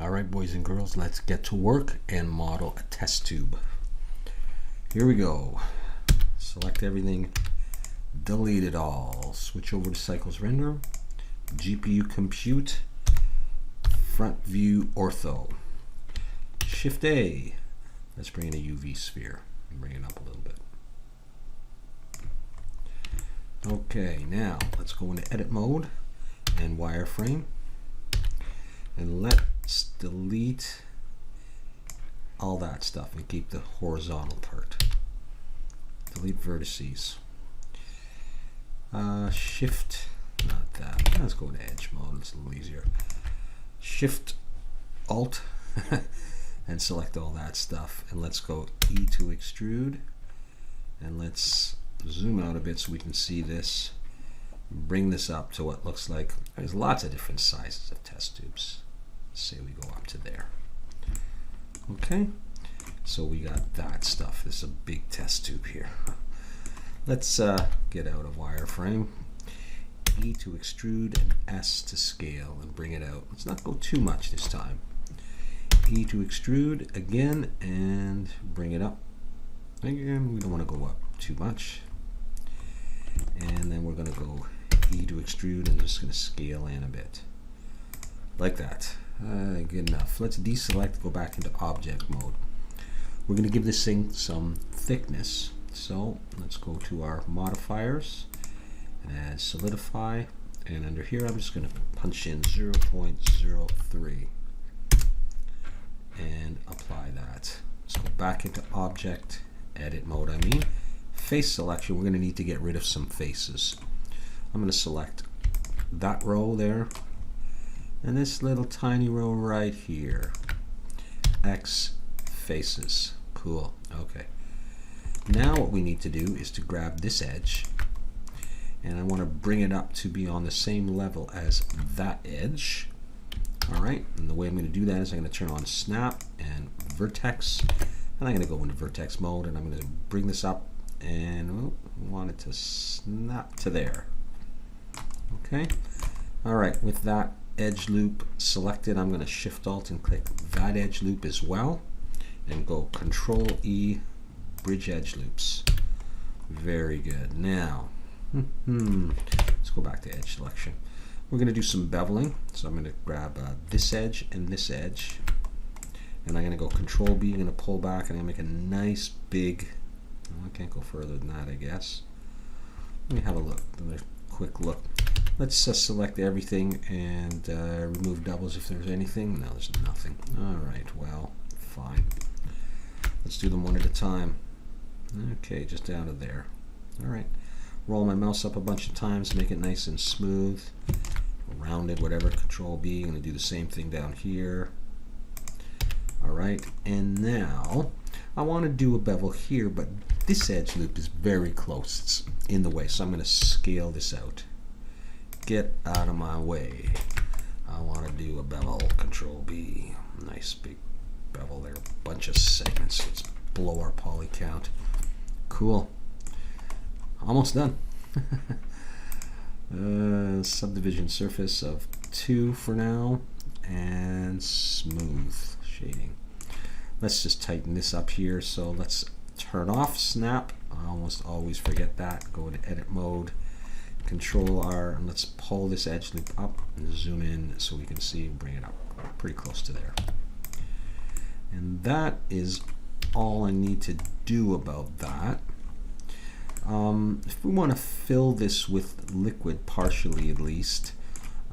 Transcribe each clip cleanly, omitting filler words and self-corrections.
Alright, boys and girls, let's get to work and model a test tube. Here we go. Select everything, delete it all. Switch over to Cycles Render, GPU Compute, Front View Ortho. Shift A. Let's bring in a UV sphere and bring it up a little bit. Okay, now let's go into edit mode and wireframe. And let's delete all that stuff and keep the horizontal part. Delete vertices. Shift, not that. Let's go to edge mode. It's a little easier. Shift, Alt, and select all that stuff. And let's go E to extrude. And let's zoom out a bit so we can see this. Bring this up to what looks like, there's lots of different sizes of test tubes. Say we go up to there. Okay, so we got that stuff. This is a big test tube here. Let's get out of wireframe. E to extrude and S to scale and bring it out. Let's not go too much this time. E to extrude again and bring it up. Again, we don't want to go up too much. And then we're going to go E to extrude and just going to scale in a bit. Like that. Good enough. Let's deselect, go back into object mode. We're going to give this thing some thickness. So let's go to our modifiers and add solidify. And under here, I'm just going to punch in 0.03 and apply that. Let's go back into object, edit mode, Face selection, we're going to need to get rid of some faces. I'm going to select that row there and this little tiny row right here. X faces. Cool. Okay. Now what we need to do is to grab this edge and I want to bring it up to be on the same level as that edge. Alright, and the way I'm going to do that is I'm going to turn on snap and vertex, and I'm going to go into vertex mode and I'm going to bring this up and want it to snap to there. Okay. Alright, with that edge loop selected, I'm going to shift alt and click that edge loop as well and go Control E, bridge edge loops. Very good. Now let's go back to edge selection. We're going to do some beveling, so I'm going to grab this edge and this edge, and I'm going to go Control B. I'm going to pull back and I'm going to make a nice big, I can't go further than that, I guess. Let me have a look, another quick look. Let's select everything and remove doubles if there's anything. No, there's nothing. Alright, well, fine. Let's do them one at a time. Okay, just down to there. Alright. Roll my mouse up a bunch of times, make it nice and smooth. Rounded, whatever. Control B. I'm going to do the same thing down here. Alright, and now I want to do a bevel here, but this edge loop is very close. It's in the way, so I'm going to scale this out. Get out of my way. I want to do a bevel. Control B. Nice big bevel there. A bunch of segments. Let's blow our poly count. Cool. Almost done. Subdivision surface of 2 for now. And smooth shading. Let's just tighten this up here. So let's turn off snap. I almost always forget that. Go into edit mode. Control R, and let's pull this edge loop up and zoom in so we can see, bring it up pretty close to there. And that is all I need to do about that. If we want to fill this with liquid partially at least,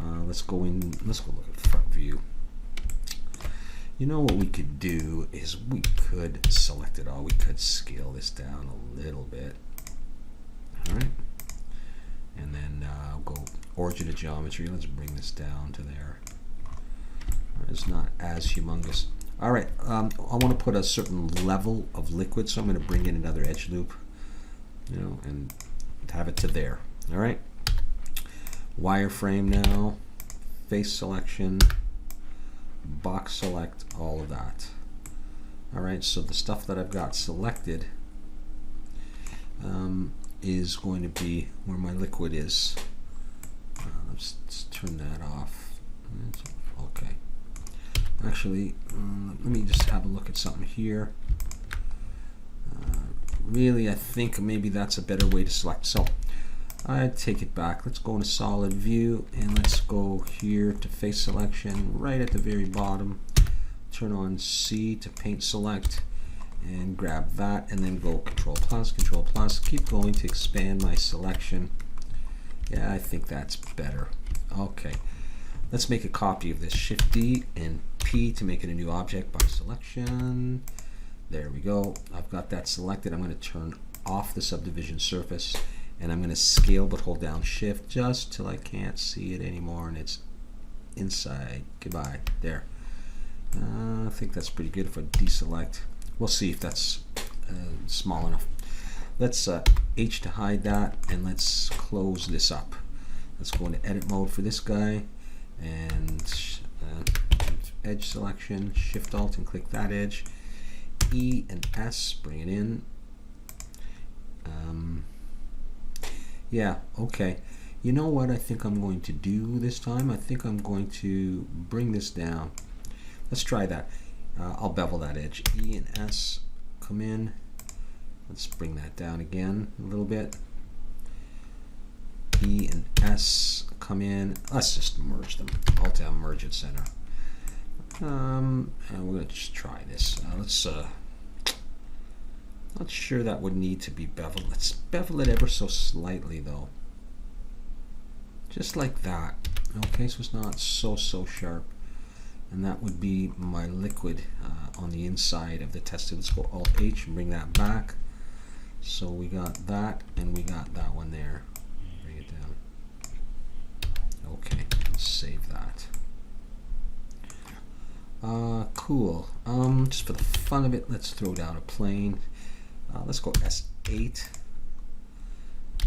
let's go look at front view. You know what we could do is we could select it all. We could scale this down a little bit. All right. And then go origin of geometry. Let's bring this down to there. It's not as humongous. All right, I want to put a certain level of liquid, so I'm going to bring in another edge loop, and have it to there. All right. Wireframe now, face selection, box select, all of that. All right, so the stuff that I've got selected is going to be where my liquid is. Let's turn that off. Okay. Actually, let me just have a look at something here. Really, I think maybe that's a better way to select. So I take it back. Let's go into solid view and let's go here to face selection right at the very bottom. Turn on C to paint select and grab that, and then go Control plus, keep going to expand my selection. Yeah, I think that's better. Okay, let's make a copy of this. Shift D and P to make it a new object by selection. There we go. I've got that selected. I'm going to turn off the subdivision surface, and I'm going to scale but hold down Shift just till I can't see it anymore and it's inside. Goodbye. There. I think that's pretty good. If I deselect, we'll see if that's small enough. Let's H to hide that, and let's close this up. Let's go into edit mode for this guy, and edge selection, Shift Alt and click that edge. E and S, bring it in. Yeah, okay. You know what I think I'm going to do this time? I think I'm going to bring this down. Let's try that. I'll bevel that edge. E and S, come in. Let's bring that down again a little bit. E and S, come in. Let's just merge them. Alt down, merge at center. And we're going to just try this. Not sure that would need to be beveled. Let's bevel it ever so slightly though. Just like that. Okay, so it's not so sharp. And that would be my liquid on the inside of the test tube. Let's go Alt H and bring that back. So we got that, and we got that one there. Bring it down. Okay, let's save that. Cool. Just for the fun of it, let's throw down a plane. Let's go S8.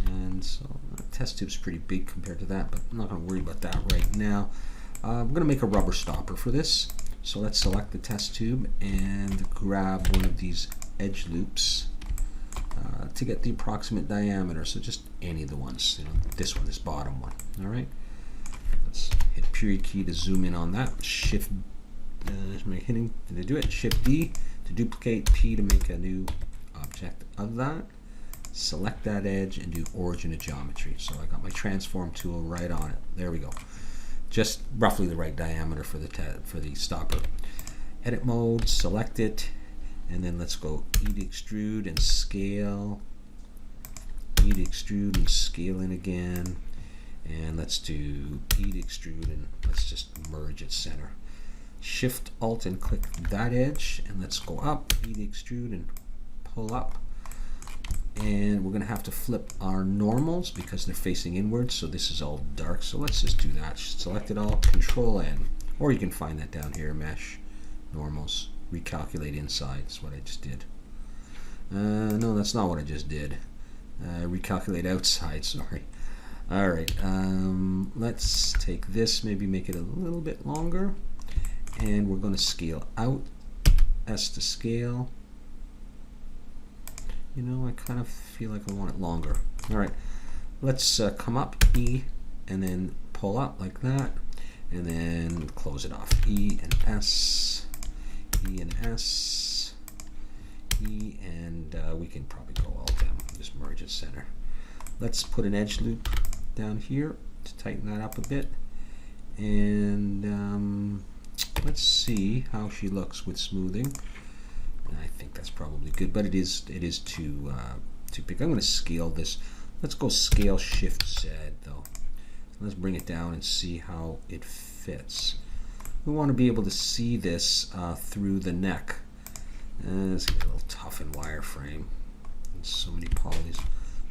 And so the test tube's pretty big compared to that, but I'm not going to worry about that right now. I'm going to make a rubber stopper for this. So let's select the test tube and grab one of these edge loops to get the approximate diameter. So just any of the ones, this one, this bottom one. All right. Let's hit period key to zoom in on that. Shift. Hitting to do it. Shift D to duplicate. P to make a new object of that. Select that edge and do origin of geometry. So I got my transform tool right on it. There we go. Just roughly the right diameter for the stopper. Edit mode, select it, and then let's go E to extrude and scale. E to extrude and scale in again. And let's do E to extrude and let's just merge at center. Shift Alt and click that edge, and let's go up. E to extrude and pull up. And we're going to have to flip our normals because they're facing inwards, so this is all dark. So let's just do that. Select it all, Control N, or you can find that down here, Mesh, Normals, Recalculate Inside is what I just did. No, that's not what I just did. Recalculate Outside, sorry. Alright, let's take this, maybe make it a little bit longer, and we're going to scale out, S to scale. I kind of feel like I want it longer. Alright, let's come up, E, and then pull up like that, and then close it off. E and S, E and S, E, and we can probably go all down, just merge at center. Let's put an edge loop down here to tighten that up a bit, and let's see how she looks with smoothing. I think that's probably good, but it is too big. I'm going to scale this. Let's go scale Shift Z though. Let's bring it down and see how it fits. We want to be able to see this through the neck. It's a little tough in wireframe. There's so many polys,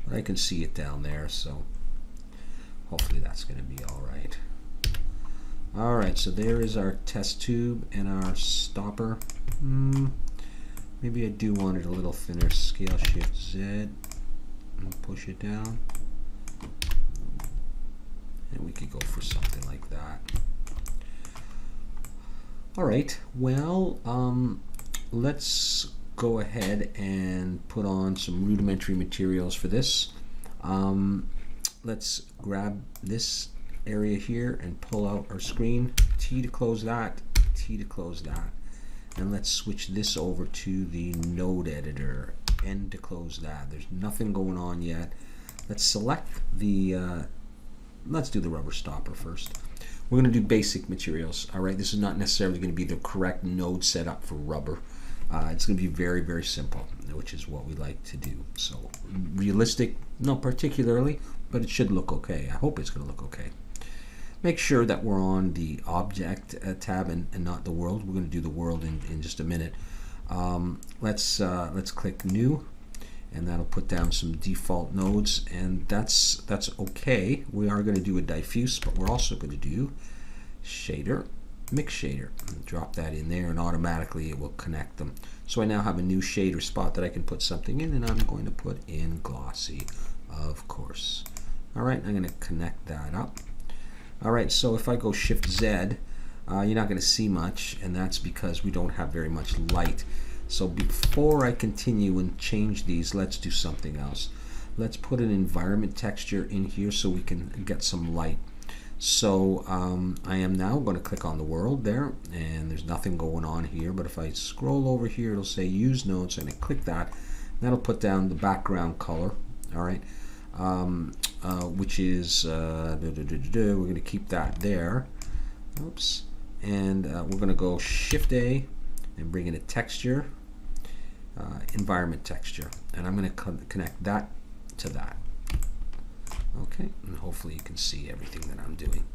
but I can see it down there, so hopefully that's going to be all right. All right, so there is our test tube and our stopper. Maybe I do want it a little thinner. Scale Shift Z and push it down. And we could go for something like that. Alright, well, let's go ahead and put on some rudimentary materials for this. Let's grab this area here and pull out our screen. T to close that, T to close that. And let's switch this over to the node editor, N to close that. There's nothing going on yet. Let's select the, let's do the rubber stopper first. We're going to do basic materials. All right, this is not necessarily going to be the correct node setup for rubber. It's going to be very, very simple, which is what we like to do. So realistic, not particularly, but it should look okay. I hope it's going to look okay. Make sure that we're on the object tab and not the world. We're going to do the world in just a minute. Let's click new, and that'll put down some default nodes, and that's okay. We are going to do a diffuse, but we're also going to do shader, mix shader. Drop that in there, and automatically it will connect them. So I now have a new shader spot that I can put something in, and I'm going to put in glossy, of course. All right, I'm going to connect that up. All right, so if I go Shift Z, you're not going to see much, and that's because we don't have very much light. So before I continue and change these, let's do something else. Let's put an environment texture in here so we can get some light. So I am now going to click on the world there, and there's nothing going on here, but if I scroll over here, it'll say use nodes, and I click that. That'll put down the background color, all right, which is, we're going to keep that there. Oops. And we're going to go Shift A and bring in a texture, environment texture, and I'm going to connect that to that. Okay, and hopefully you can see everything that I'm doing.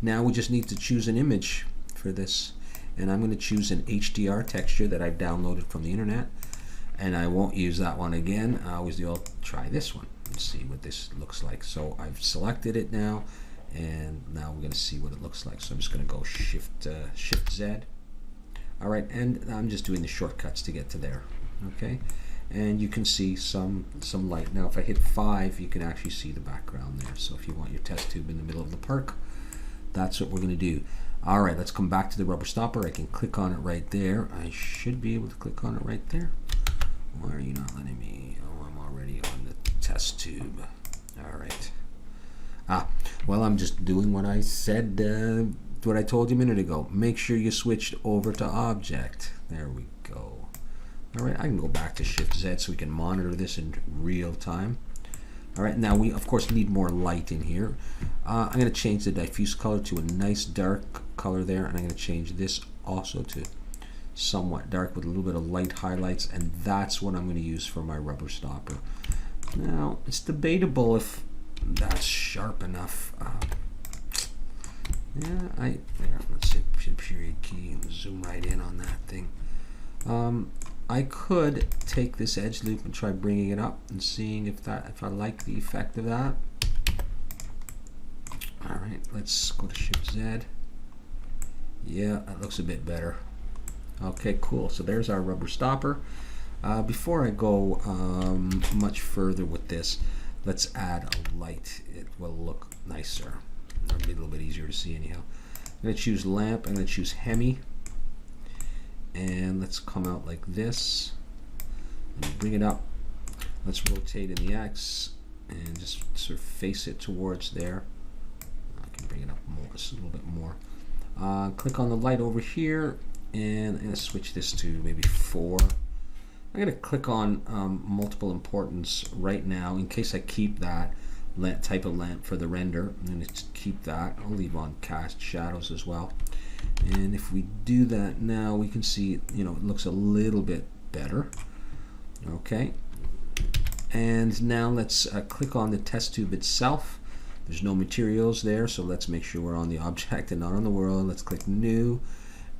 Now we just need to choose an image for this, and I'm going to choose an HDR texture that I've downloaded from the internet, and I won't use that one again. I always do. I'll try this one and see what this looks like. So I've selected it now, and now we're going to see what it looks like. So I'm just going to go Shift Z. All right, and I'm just doing the shortcuts to get to there. Okay, and you can see some light. Now if I hit 5, you can actually see the background there. So if you want your test tube in the middle of the park, that's what we're going to do. All right, let's come back to the rubber stopper. I can click on it right there. I should be able to click on it right there. Why are you not letting me? Oh, I'm already on the test tube. All right. Well, I'm just doing what I said, what I told you a minute ago. Make sure you switched over to object. There we go. All right, I can go back to Shift Z so we can monitor this in real time. All right, now we of course need more light in here. I'm going to change the diffuse color to a nice dark color there, and I'm going to change this also to somewhat dark with a little bit of light highlights, and that's what I'm going to use for my rubber stopper. Now it's debatable if that's sharp enough. Let's say period key and zoom right in on that thing. I could take this edge loop and try bringing it up and seeing if I like the effect of that. All right, let's go to Shift Z. Yeah, that looks a bit better. Okay, cool. So there's our rubber stopper. Before I go much further with this, let's add a light. It will look nicer. It'll be a little bit easier to see anyhow. I'm going to choose lamp. I'm going to choose Hemi. And let's come out like this. And bring it up. Let's rotate in the X and just sort of face it towards there. I can bring it up more, just a little bit more. Click on the light over here, and I'm going to switch this to maybe 4. I'm going to click on multiple importance right now in case I keep that type of lamp for the render. I'm going to keep that. I'll leave on cast shadows as well. And if we do that now, we can see, you know, it looks a little bit better. Okay. And now let's click on the test tube itself. There's no materials there, so let's make sure we're on the object and not on the world. Let's click new,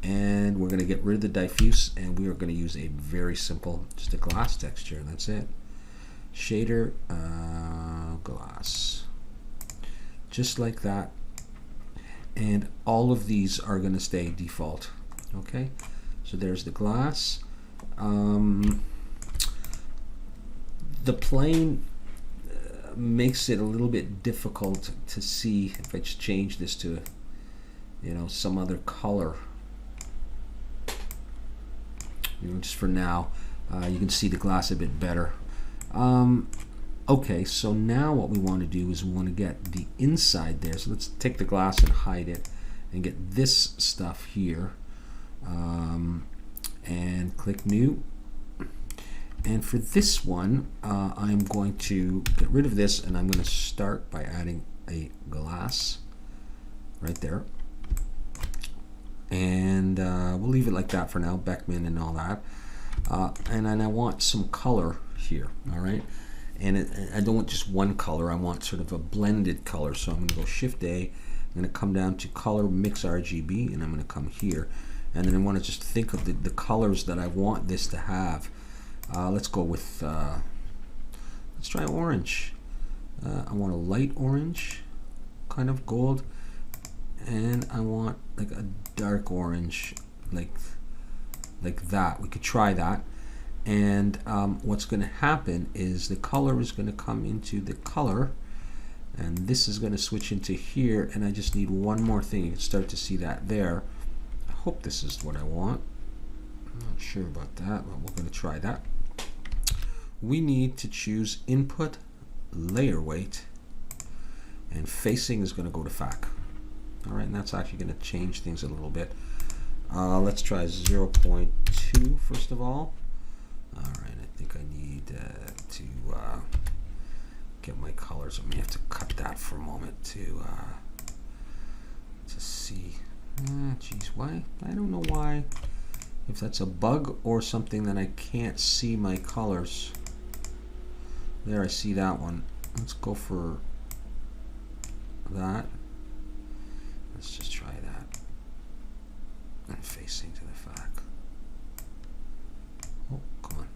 and we're going to get rid of the diffuse, and we are going to use a very simple, just a glass texture, and that's it. Shader, glass. Just like that. And all of these are going to stay default. Okay, so there's the glass. The plane makes it a little bit difficult to see if I change this to, you know, some other color. You know, just for now, you can see the glass a bit better. Okay, so now what we want to do is we want to get the inside there. So let's take the glass and hide it and get this stuff here. and click new. And for this one, I'm going to get rid of this, and I'm going to start by adding a glass right there. And we'll leave it like that for now, Beckman and all that. And then I want some color here, all right? And I don't want just one color, I want sort of a blended color. So I'm going to go Shift A, I'm going to come down to Color, Mix RGB, and I'm going to come here. And then I want to just think of the colors that I want this to have. Let's go with, let's try orange. I want a light orange, kind of gold. And I want like a dark orange, like that. We could try that. And what's going to happen is the color is going to come into the color, and this is going to switch into here. And I just need one more thing. You can start to see that there. I hope this is what I want. I'm not sure about that, but we're going to try that. We need to choose input, layer weight, and facing is going to go to FAC. All right, and that's actually going to change things a little bit. Let's try 0.2 first of all. All right, I think I need to get my colors. I may have to cut that for a moment to see. Geez, why? I don't know why. If that's a bug or something that I can't see my colors. There, I see that one. Let's go for that. Let's just try that. And facing to the FAC. Oh, come on.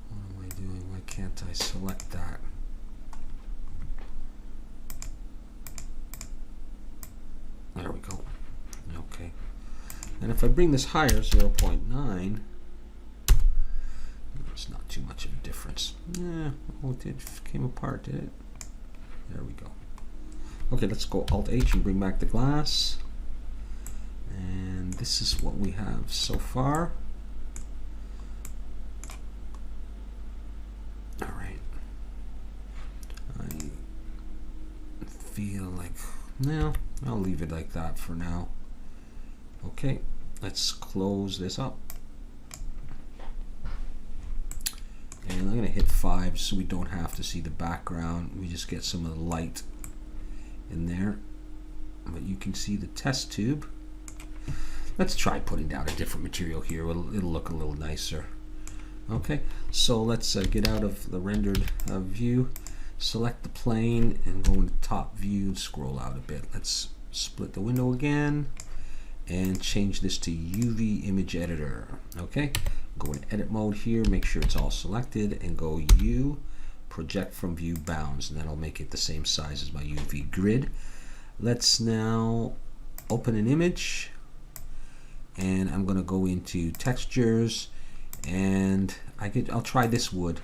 What am I doing? Why can't I select that? There we go. Okay. And if I bring this higher, 0.9, it's not too much of a difference. Yeah, oh, it came apart, did it? There we go. Okay, let's go Alt-H and bring back the glass. And this is what we have so far. All right. I feel like, no, I'll leave it like that for now. Okay, let's close this up. And I'm going to hit 5 so we don't have to see the background. We just get some of the light in there. But you can see the test tube. Let's try putting down a different material here. It'll look a little nicer. Okay, so let's get out of the rendered view, select the plane, and go into top view and scroll out a bit. Let's split the window again and change this to UV image editor. Okay, go in edit mode here, make sure it's all selected, and go U, project from view bounds, and that'll make it the same size as my UV grid. Let's now open an image, and I'm going to go into textures, and I'll try this wood.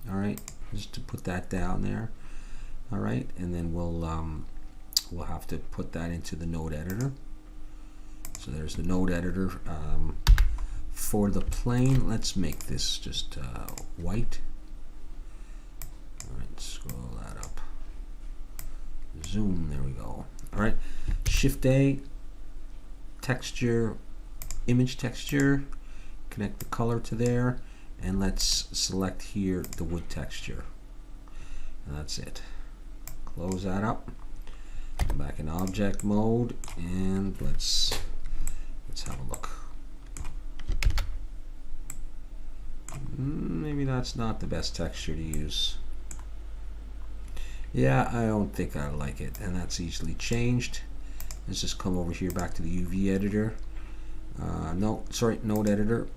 All right, just to put that down there. All right, and then we'll have to put that into the node editor. So there's the node editor. For the plane, let's make this just white. All right, scroll that up. Zoom, there we go. All right, Shift A, texture, image texture, connect the color to there, and let's select here the wood texture. And that's it. Close that up. Come back in object mode, and let's have a look. Maybe that's not the best texture to use. Yeah, I don't think I like it, and that's easily changed. Let's just come over here back to the UV editor. No, sorry, node editor.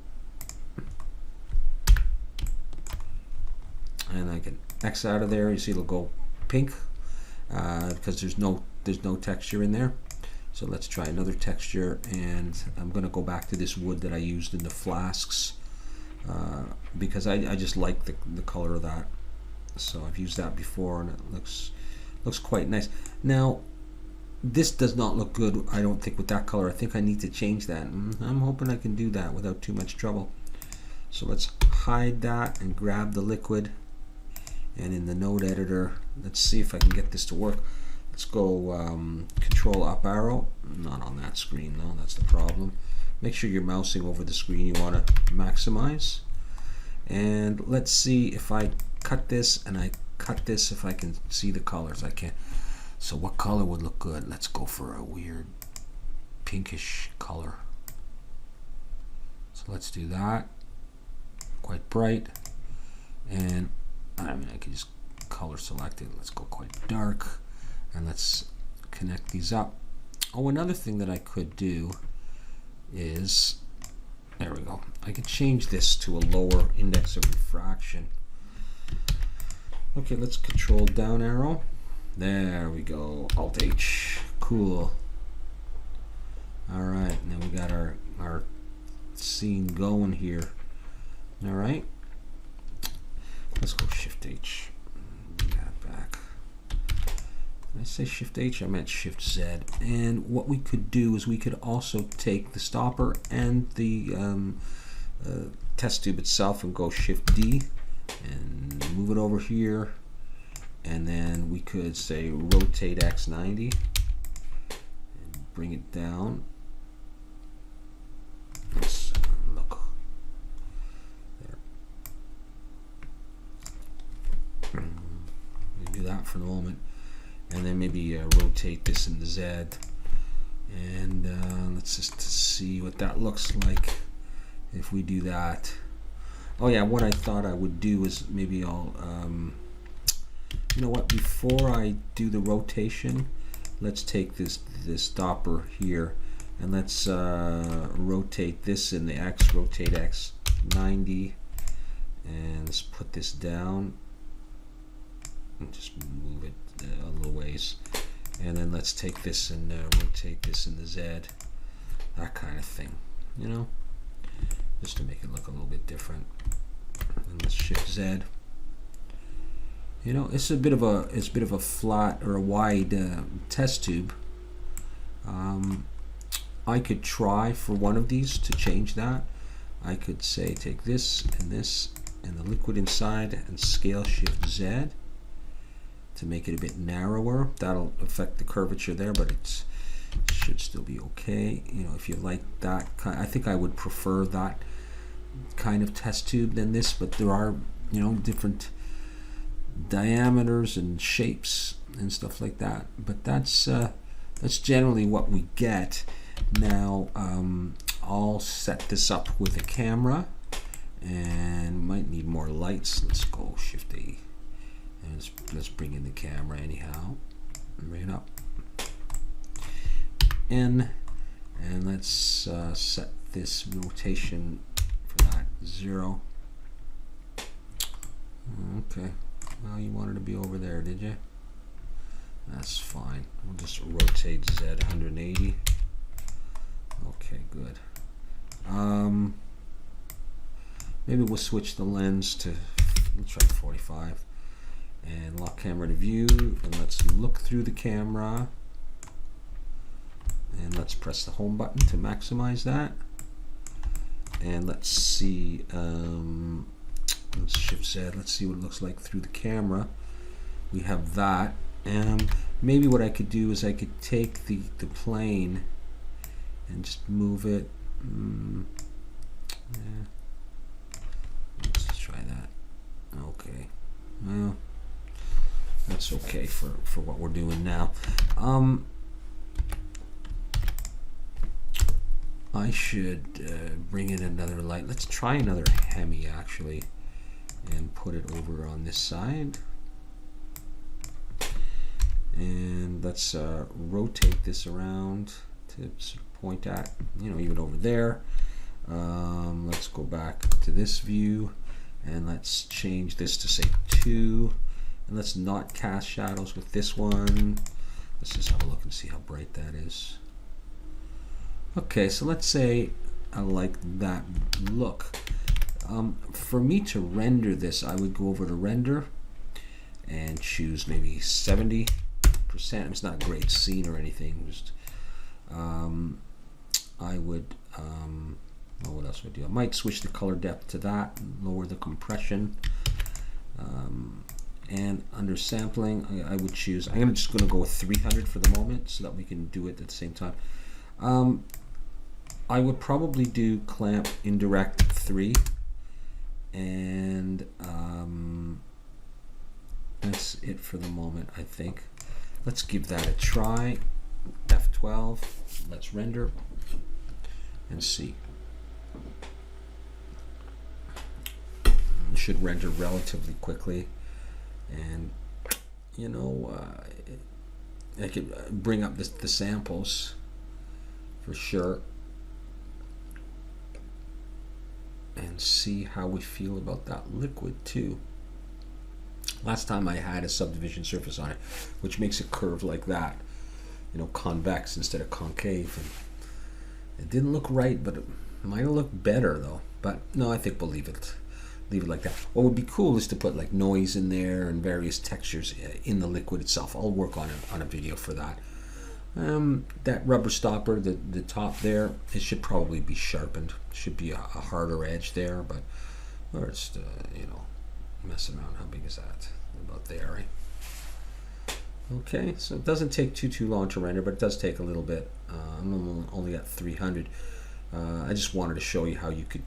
And I can X out of there. You see it'll go pink because there's no texture in there. So let's try another texture, and I'm going to go back to this wood that I used in the flasks because I just like the color of that. So I've used that before, and it looks quite nice. Now this does not look good, I don't think, with that color. I think I need to change that, and I'm hoping I can do that without too much trouble. So let's hide that and grab the liquid, and in the node editor, let's see if I can get this to work. Let's go control up arrow. Not on that screen, no, that's the problem. Make sure you're mousing over the screen you want to maximize. And let's see if I cut this and I cut this, if I can see the colors. I can't. So what color would look good? Let's go for a weird pinkish color. So let's do that. Quite bright. And I mean, I can just color select it. Let's go quite dark. And let's connect these up. Oh, another thing that I could do is, there we go. I could change this to a lower index of refraction. Okay, let's control down arrow. There we go. Alt H. Cool. All right, now we got our scene going here. All right. Let's go Shift H. Bring that back. Did I say Shift H? I meant Shift Z. And what we could do is we could also take the stopper and the test tube itself and go Shift D and move it over here. And then we could say rotate X 90 and bring it down. Let's look there. We do that for the moment. And then maybe rotate this in the Z, and let's just see what that looks like if we do that. Oh yeah, what I thought I would do is maybe I'll, you know what, before I do the rotation, let's take this stopper here and let's rotate this in the X, rotate X 90, and let's put this down and just move it a little ways, and then let's take this and rotate this in the Z, that kind of thing, you know, just to make it look a little bit different. And let's Shift Z. You know, it's a bit of a flat or a wide test tube. I could try for one of these to change that. I could say take this and the liquid inside and scale Shift Z to make it a bit narrower. That'll affect the curvature there, but it should still be okay. You know, if you like that kind, I think I would prefer that kind of test tube than this, but there are, you know, different diameters and shapes and stuff like that. But that's generally what we get. Now I'll set this up with a camera and might need more lights. Let's go Shift A. And let's bring in the camera anyhow. Bring it up. In. And let's set this rotation for that 0. Okay. Well, you wanted to be over there, did you? That's fine. We'll just rotate Z 180. Okay, good. Maybe we'll switch the lens to, let's try 45. And lock camera to view, and let's look through the camera, and let's press the home button to maximize that. And let's see, let's Shift Z, let's see what it looks like through the camera. We have that, and maybe what I could do is I could take the plane and just move it. Yeah. Let's try that. Okay. Well, that's okay for what we're doing now. I should bring in another light. Let's try another Hemi actually and put it over on this side. And let's rotate this around to sort of point at, you know, even over there. Let's go back to this view and let's change this to say 2. And let's not cast shadows with this one. Let's just have a look and see how bright that is. Okay, so let's say I like that look. For me to render this, I would go over to render and choose maybe 70%. It's not a great scene or anything. Just I would, well, what else would I do? I might switch the color depth to that, and lower the compression. and under sampling, I would choose, I'm just going to go with 300 for the moment so that we can do it at the same time. I would probably do clamp indirect 3, and that's it for the moment, I think. Let's give that a try. F12, let's render and see. It should render relatively quickly, and you know, I could bring up the samples for sure and see how we feel about that liquid too. Last time I had a subdivision surface on it, which makes it curve like that, you know, convex instead of concave, and it didn't look right, but it might have looked better though. But no, I think we'll leave it like that. What would be cool is to put like noise in there and various textures in the liquid itself. I'll work on a video for that. That rubber stopper, the top there, it should probably be sharpened. Should be a harder edge there, but or it's you know, messing around. How big is that? About there, right? Okay, so it doesn't take too long to render, but it does take a little bit. I'm only at 300. I just wanted to show you how you could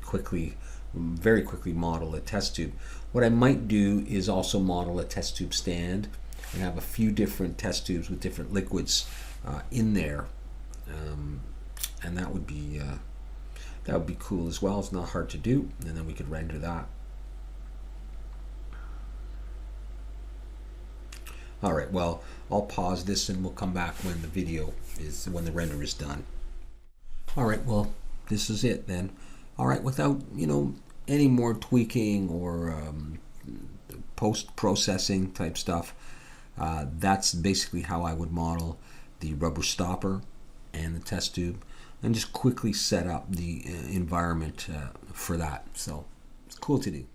very quickly model a test tube. What I might do is also model a test tube stand and have a few different test tubes with different liquids in there, and that would be cool as well. It's not hard to do, and then we could render that. All right, well, I'll pause this and we'll come back when the render is done. All right, well, this is it then. All right, without, you know, any more tweaking or post-processing type stuff, that's basically how I would model the rubber stopper and the test tube, and just quickly set up the environment for that. So it's cool to do.